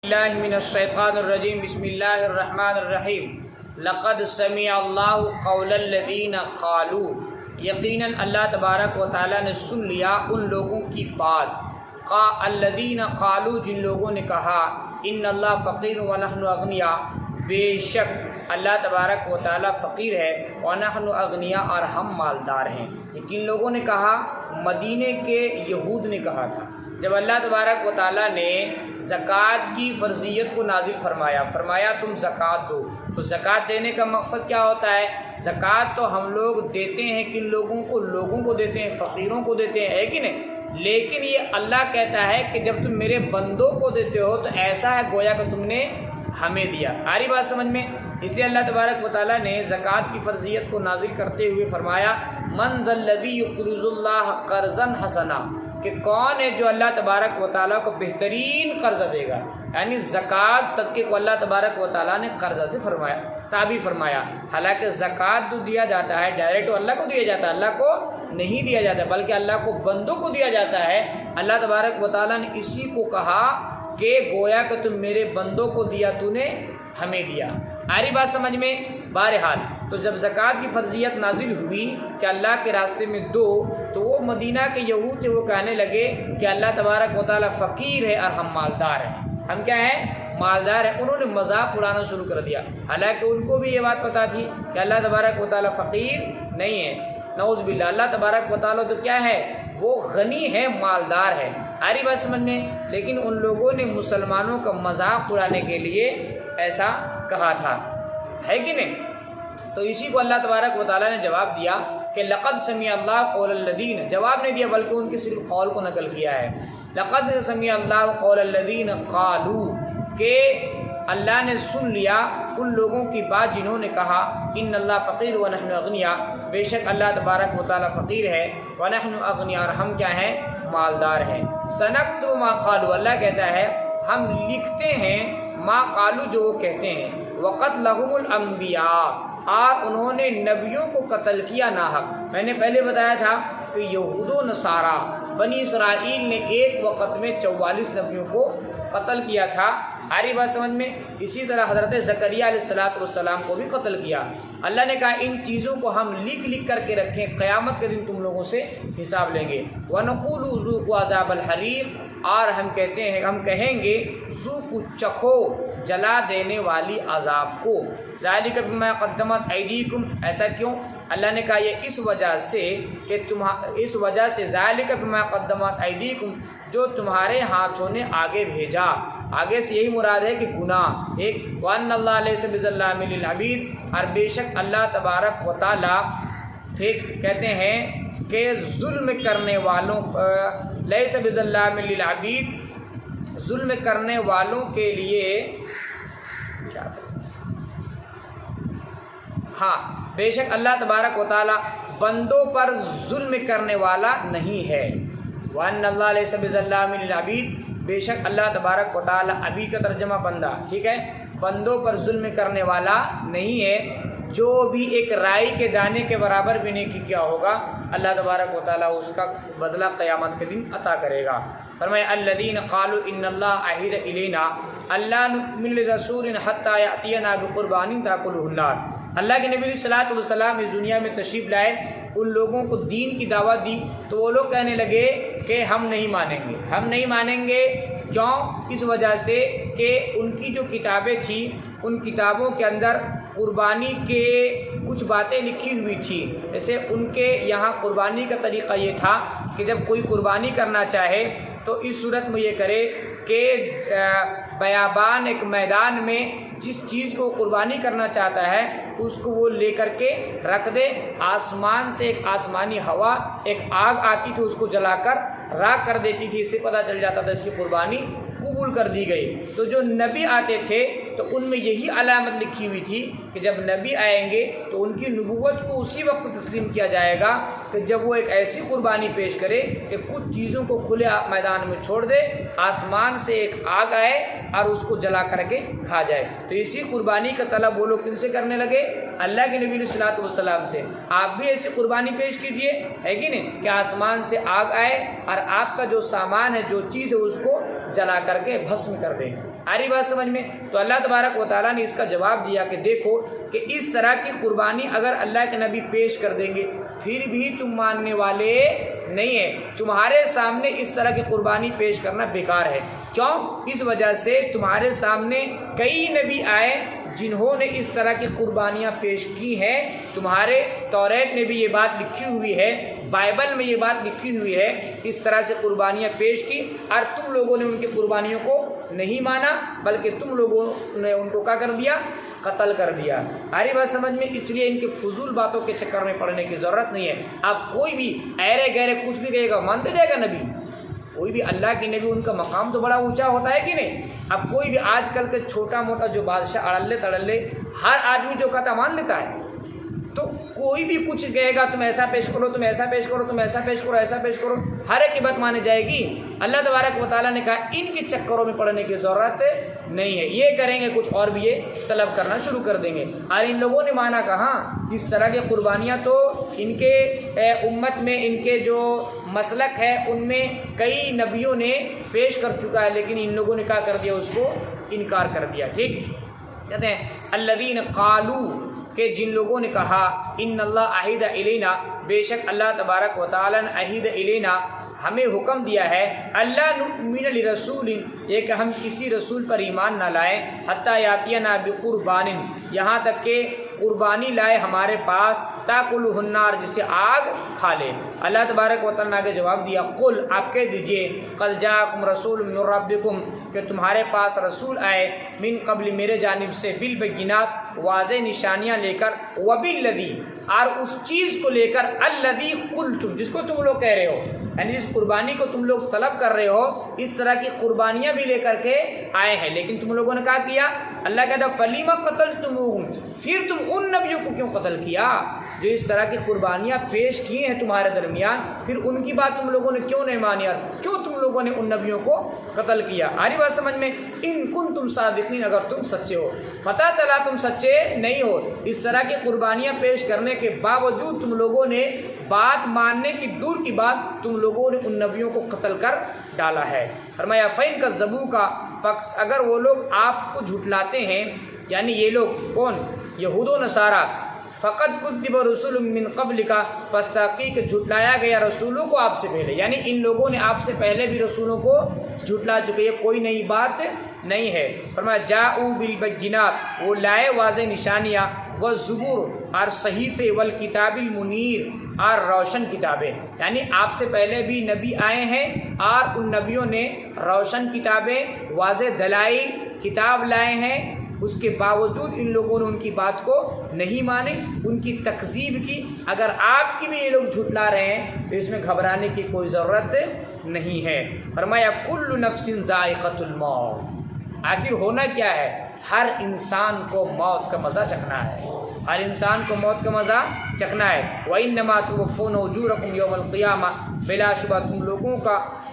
اللہ من الشیطان الرجیم بسم اللہ الرحمن الرحیم لقد سمع اللہ قول الذین قالوا یقیناً اللہ تبارک و تعالیٰ نے سن لیا ان لوگوں کی بات الذین قالوا جن لوگوں نے کہا ان اللہ فقیر ونحن اغنیاء بے شک اللہ تبارک و تعالیٰ فقیر ہے ونحن اغنیاء اور ہم مالدار ہیں۔ یہ کن لوگوں نے کہا؟ مدینے کے یہود نے کہا تھا۔ جب اللہ تبارک و تعالیٰ نے زکوٰۃ کی فرضیت کو نازل فرمایا تم زکوٰۃ دو، تو زکوٰۃ دینے کا مقصد کیا ہوتا ہے؟ زکوٰۃ تو ہم لوگ دیتے ہیں کن لوگوں کو دیتے ہیں، فقیروں کو دیتے ہیں، ہے کہ نہیں؟ لیکن یہ اللہ کہتا ہے کہ جب تم میرے بندوں کو دیتے ہو تو ایسا ہے گویا کہ تم نے ہمیں دیا۔ آ رہی بات سمجھ میں؟ اس لیے اللہ تبارک و تعالیٰ نے زکوٰۃ کی فرضیت کو نازل کرتے ہوئے فرمایا من ذا الذی یقرض اللہ قرضا حسنا، کہ کون ہے جو اللہ تبارک و تعالیٰ کو بہترین قرض دے گا، یعنی زکوٰۃ صدقے کو اللہ تبارک و تعالیٰ نے قرضہ سے تعبیر فرمایا۔ حالانکہ زکوٰۃ جو دیا جاتا ہے ڈائریکٹ اللہ کو دیا جاتا ہے، اللہ کو نہیں دیا جاتا بلکہ اللہ کو بندوں کو دیا جاتا ہے۔ اللہ تبارک و تعالیٰ نے اسی کو کہا کہ گویا کہ تم میرے بندوں کو دیا، تو نے ہمیں دیا۔ آ رہی بات سمجھ میں؟ بہرحال تو جب زکوٰۃ کی فرضیت نازل ہوئی کہ اللہ کے راستے میں دو، تو وہ مدینہ کے یہود تھے، وہ کہنے لگے کہ اللہ تبارک و تعالیٰ فقیر ہے اور ہم مالدار ہیں۔ ہم کیا ہیں؟ مالدار ہیں۔ انہوں نے مذاق اڑانا شروع کر دیا، حالانکہ ان کو بھی یہ بات پتہ تھی کہ اللہ تبارک و تعالیٰ فقیر نہیں ہے۔ نعوذ باللہ، اللہ تبارک و تعالیٰ تو کیا ہے؟ وہ غنی ہے، مالدار ہے۔ آ رہی بات سمجھ میں؟ لیکن ان لوگوں نے مسلمانوں کا مذاق اڑانے کے لیے ایسا کہا تھا، ہے کہ نہیں؟ تو اسی کو اللہ تبارک و تعالیٰ نے جواب دیا کہ لقد سمع اللہ قول الذین، جواب نہیں دیا بلکہ ان کے صرف قول کو نقل کیا ہے۔ لقد سمع اللہ قول الذین قالوا، کہ اللہ نے سن لیا ان لوگوں کی بات جنہوں نے کہا ان اللہ فقیر ونحن اغنیاء، بے شک اللہ تبارک و تعالیٰ فقیر ہے، ونحن اغنیاء اور ہم کیا ہیں؟ مالدار ہیں۔ سنکتب ما قالوا، اللہ کہتا ہے ہم لکھتے ہیں ما قالوا، جو وہ کہتے ہیں، وقتلہم الانبیاء، اور انہوں نے نبیوں کو قتل کیا ناحق۔ میں نے پہلے بتایا تھا کہ یہود و نصارہ بنی اسرائیل نے ایک وقت میں 44 نبیوں کو قتل کیا تھا۔ آ رہی بات سمجھ میں؟ اسی طرح حضرت زکریا علیہ السلام کو بھی قتل کیا۔ اللہ نے کہا ان چیزوں کو ہم لکھ کر کے رکھیں، قیامت کے دن تم لوگوں سے حساب لیں گے۔ وَنَقُولُ ذُوقُوا عَذَابَ الْحَرِيقِ، اور ہم کہیں گے ذوقوا، چکھو جلا دینے والی عذاب کو۔ ذَلِكَ بِمَا قَدَّمَتْ أَيْدِيكُمْ، ایسا کیوں؟ اللہ نے کہا یہ اس وجہ سے ذَلِكَ بِمَا قَدَّمَتْ أَيْدِيكُمْ، جو تمہارے ہاتھوں نے آگے بھیجا۔ آگے سے یہی مراد ہے کہ گناہ ایک، وَأَنَّ اللَّهَ لَيْسَ بِظَلَّامٍ لِّلْعَبِيدِ، اور بے شک اللہ تبارک و تعالیٰ ٹھیک کہتے ہیں کہ ظلم کرنے والوں لیس بظلام للعبید، ظلم کرنے والوں کے لیے کیا، ہاں بے شک اللہ تبارک و تعالیٰ بندوں پر ظلم کرنے والا نہیں ہے۔ وَأَنَّ اللَّهَ لَيْسَ بِظَلَّامٍ لِّلْعَبِيدِ، بے شک اللہ تبارک و تعالیٰ، عبید کا ترجمہ بندہ، ٹھیک ہے، بندوں پر ظلم کرنے والا نہیں ہے۔ جو بھی ایک رائی کے دانے کے برابر بھی نیکی کیا ہوگا اللہ تبارک و تعالیٰ اس کا بدلہ قیامت کے دن عطا کرے گا۔ فرمایا الذین قالوا ان اللہ عہد الینا الا نؤمن لرسول حتی یأتینا بقربان تأکلہ النار، اللہ کے نبی صلی اللہ علیہ وسلم اس دنیا میں تشریف لائے، ان لوگوں کو دین کی دعوت دی تو وہ لوگ کہنے لگے کہ ہم نہیں مانیں گے۔ کیوں؟ اس وجہ سے کہ ان کی جو کتابیں تھیں ان کتابوں کے اندر قربانی کے کچھ باتیں لکھی ہوئی تھی۔ جیسے ان کے یہاں قربانی کا طریقہ یہ تھا کہ جب کوئی قربانی کرنا چاہے تو اس صورت میں یہ کرے کہ بیابان ایک میدان میں جس چیز کو قربانی کرنا چاہتا ہے اس کو وہ لے کر کے رکھ دے، آسمان سے ایک آسمانی ہوا، ایک آگ آتی تھی، اس کو جلا کر راکھ کر دیتی تھی، اس سے پتہ چل جاتا تھا اس کی قربانی قبول کر دی گئی۔ تو جو نبی آتے تھے تو ان میں یہی علامت لکھی ہوئی تھی کہ جب نبی آئیں گے تو ان کی نبوت کو اسی وقت تسلیم کیا جائے گا کہ جب وہ ایک ایسی قربانی پیش کرے کہ کچھ چیزوں کو کھلے میدان میں چھوڑ دے، آسمان سے ایک آگ آئے اور اس کو جلا کر کے کھا جائے۔ تو اسی قربانی کا طلب وہ لوگ کن سے کرنے لگے؟ اللہ کے نبی علیہ الصلوۃ والسلام سے۔ آپ بھی ایسی قربانی پیش کیجئے، ہے کہ نہیں، کہ آسمان سے آگ آئے اور آپ کا جو سامان ہے، جو چیز ہے، اس کو جلا کر کے بھسم کر دیں۔ آ رہی بات سمجھ میں؟ تو اللہ تبارک و تعالیٰ نے اس کا جواب دیا کہ دیکھو کہ اس طرح کی قربانی اگر اللہ کے نبی پیش کر دیں گے پھر بھی تم ماننے والے نہیں ہیں، تمہارے سامنے اس طرح کی قربانی پیش کرنا بیکار ہے۔ کیوں؟ اس وجہ سے تمہارے سامنے کئی نبی آئے جنہوں نے اس طرح کی قربانیاں پیش کی ہیں، تمہارے توریت میں بھی یہ بات لکھی ہوئی ہے، بائبل میں یہ بات لکھی ہوئی ہے، اس طرح سے قربانیاں پیش کی اور تم لوگوں نے ان کی قربانیوں کو نہیں مانا بلکہ تم لوگوں نے ان کو کیا کر دیا؟ قتل کر دیا۔ آری بات سمجھ میں؟ اس لیے ان کے فضول باتوں کے چکر میں پڑنے کی ضرورت نہیں ہے۔ اب کوئی بھی ایرے گہرے کچھ بھی کہے گا مانتے جائے گا نبی؟ کوئی بھی اللہ کے نبی ان کا مقام تو بڑا اونچا ہوتا ہے کہ نہیں؟ اب کوئی بھی آج کل کے چھوٹا موٹا جو بادشاہ اڑلے تڑلے ہر آدمی جو کہتا مان لیتا ہے، تو کوئی بھی کچھ کہے گا تم ایسا پیش کرو، تم ایسا پیش کرو، تم ایسا پیش کرو، ایسا پیش کرو، ہر ایک کی بات مانے جائے گی؟ اللہ تبارک و تعالیٰ نے کہا ان کے چکروں میں پڑنے کی ضرورت نہیں ہے، یہ کریں گے کچھ اور بھی یہ طلب کرنا شروع کر دیں گے۔ اور ان لوگوں نے مانا کہاں؟ اس طرح کی قربانیاں تو ان کے امت میں ان کے جو مسلک ہے ان میں کئی نبیوں نے پیش کر چکا ہے، لیکن ان لوگوں نے کیا کر دیا؟ اس کو انکار کر دیا۔ ٹھیک کہتے ہیں الذین قالوا کہ جن لوگوں نے کہا ان اللہ عہد الینا، بے شک اللہ تبارک و تعالیٰ نے عہد الینا ہمیں حکم دیا ہے، اللہ نؤمن لرسول، یہ کہ ہم کسی رسول پر ایمان نہ لائیں، حتی یاتینا بقربان، یہاں تک کہ قربانی لائے ہمارے پاس، تاکلہ النار، جسے آگ کھا لے۔ اللہ تبارک و تعالیٰ نے آگے جواب دیا قل، آپ کہہ دیجئے قد جاءکم رسول من ربکم، کہ تمہارے پاس رسول آئے من قبل، میرے جانب سے، بالبینات، واضح نشانیاں لے کر، وبالذی، اور اس چیز کو لے کر، الذی قلتم، جس کو تم لوگ کہہ رہے ہو، یعنی جس قربانی کو تم لوگ طلب کر رہے ہو اس طرح کی قربانیاں بھی لے کر کے آئے ہیں، لیکن تم لوگوں نے کیا کیا؟ اللہ کہتا فلیما قتلتموہم، پھر تم ان نبیوں کو کیوں قتل کیا جو اس طرح کی قربانیاں پیش کیے ہیں تمہارے درمیان؟ پھر ان کی بات تم لوگوں نے کیوں نہیں مانی اور کیوں تم لوگوں نے ان نبیوں کو قتل کیا؟ آ رہی بات سمجھ میں؟ ان کنتم صادقین، اگر تم سچے ہو، پتہ چلا تم سچے نہیں ہو، اس طرح کی قربانیاں پیش کرنے کے باوجود تم لوگوں نے بات ماننے کی دور کی بات تم لوگوں نے ان نبیوں کو قتل کر ڈالا ہے۔ فرمایا فَإِن كَذَّبُوكَ، پس اگر وہ لوگ آپ کو جھٹلاتے ہیں، یعنی یہ لوگ کون؟ یہود و نصارہ، فقد کذب رسول من قبل کا، پس تحقیق جھٹلایا گیا رسولوں کو آپ سے پہلے، یعنی ان لوگوں نے آپ سے پہلے بھی رسولوں کو جھٹلا چکے، یہ کوئی نئی بات نہیں ہے۔ فرمایا جاءوا بالبینات، وہ لائے واضح نشانیاں، والزبور، اور صحیفے، والکتاب المنیر، اور روشن کتابیں، یعنی آپ سے پہلے بھی نبی آئے ہیں اور ان نبیوں نے روشن کتابیں، واضح دلائل، کتاب لائے ہیں، اس کے باوجود ان لوگوں نے ان کی بات کو نہیں مانی، ان کی تکذیب کی۔ اگر آپ کی بھی یہ لوگ جھٹلا رہے ہیں تو اس میں گھبرانے کی کوئی ضرورت نہیں ہے۔ فرمایا کل نفس ذائقۃ الموت، آخر ہونا کیا ہے؟ ہر انسان کو موت کا مزہ چکھنا ہے، ہر انسان کو موت کا مزہ چکھنا ہے۔ وَإِنَّمَا تُوَفُّونَ أُجُورَكُمْ يَوْمَ الْقِيَامَةِ، بلا شبہ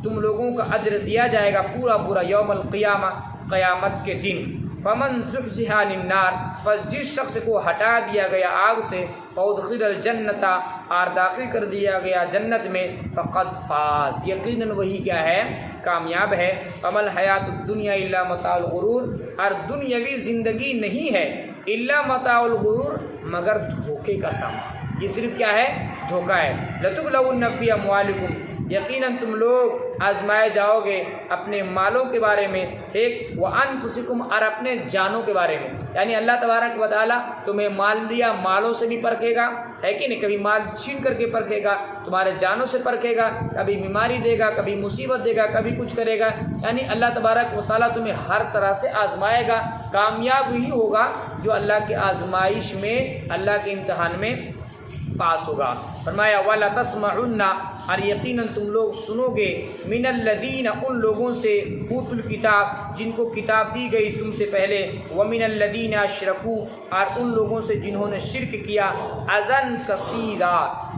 تم لوگوں کا اجر دیا جائے گا پورا پورا یوم القیامہ، قیامت کے دن۔ فمن زحزح عن النار، پس جس شخص کو ہٹا دیا گیا آگ سے، فادخل الجنت، اور داخل کر دیا گیا جنت میں، فقد فاز، یقیناً وہی کیا ہے؟ کامیاب ہے۔ وما الحیات الدنیا الا متاع الغرور، اور دنیاوی زندگی نہیں ہے الا متاع الغرور، مگر دھوکے کا سامان، یہ صرف کیا ہے؟ دھوکہ ہے۔ لتبلون فی اموالکم، یقیناً تم لوگ آزمائے جاؤ گے اپنے مالوں کے بارے میں، ایک وانفسکم، اور اپنے جانوں کے بارے میں، یعنی اللہ تبارک و تعالیٰ تمہیں مال دیا، مالوں سے بھی پرکھے گا، ہے کہ نہیں؟ کبھی مال چھین کر کے پرکھے گا، تمہارے جانوں سے پرکھے گا، کبھی بیماری دے گا، کبھی مصیبت دے گا، کبھی کچھ کرے گا، یعنی اللہ تبارک و تعالیٰ تمہیں ہر طرح سے آزمائے گا۔ کامیاب وہی ہوگا جو اللہ کی آزمائش میں، اللہ کے امتحان میں پاس ہوگا۔ فرمایا وَلَا تَسْمَعُنَّ، اور یقیناً تم لوگ سنو گے، مِنَ الَّذِينَ، ان لوگوں سے، اوتوا الکتاب، جن کو کتاب دی گئی تم سے پہلے، وَمِنَ الَّذِينَ اشرکوا، اور ان لوگوں سے جنہوں نے شرک کیا، اذًا کثیرا،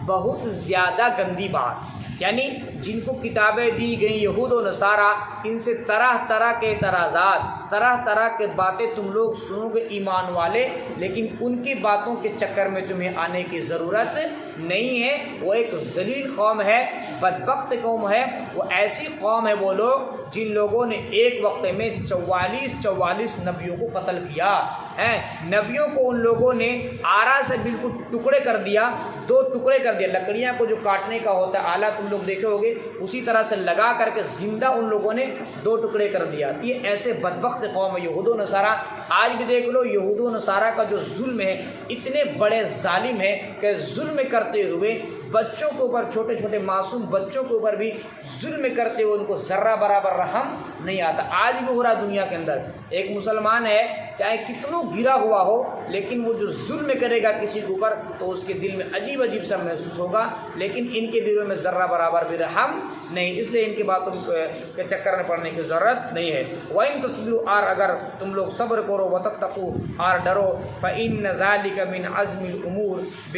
بہت زیادہ گندی بات، یعنی جن کو کتابیں دی گئیں یہود و نصارہ، ان سے طرح طرح کے اعتراضات، طرح طرح کے باتیں تم لوگ سنو گے ایمان والے، لیکن ان کی باتوں کے چکر میں تمہیں آنے کی ضرورت نہیں ہے۔ وہ ایک ذلیل قوم ہے، بدبخت قوم ہے، وہ ایسی قوم ہے وہ لوگ جن لوگوں نے ایک وقت میں 44 نبیوں کو قتل کیا ہے۔ نبیوں کو ان لوگوں نے آرا سے بالکل ٹکڑے کر دیا، 2 ٹکڑے کر دیا، لکڑیاں کو جو کاٹنے کا ہوتا ہے آلہ تم لوگ دیکھے ہوگے، اسی طرح سے لگا کر کے زندہ ان لوگوں نے 2 ٹکڑے کر دیا۔ یہ ایسے بدبخت قوم ہے یہود و نصارہ۔ آج بھی دیکھ لو یہود و نصارہ کا جو ظلم ہے، اتنے بڑے ظالم ہے کہ ظلم کرتے ہوئے بچوں کے اوپر، چھوٹے چھوٹے معصوم بچوں کے اوپر بھی ظلم کرتے ہوئے ان کو ذرہ برابر رحم نہیں آتا۔ آج بھی ہو رہا دنیا کے اندر، ایک مسلمان ہے چاہے کتنوں گرا ہوا ہو، لیکن وہ جو ظلم کرے گا کسی کے اوپر تو اس کے دل میں عجیب عجیب سا محسوس ہوگا، لیکن ان کے دلوں میں ذرہ برابر بھی رحم نہیں، اس لیے ان کی باتوں کے چکر میں پڑنے کی ضرورت نہیں ہے۔ وَإِن تَصْبِرُوا، اور اگر تم لوگ صبر کرو، وَتَتَّقُوا، اور ڈرو، فَإِنَّ ذَلِكَ مِنْ عَزْمِ الْأُمُورِ،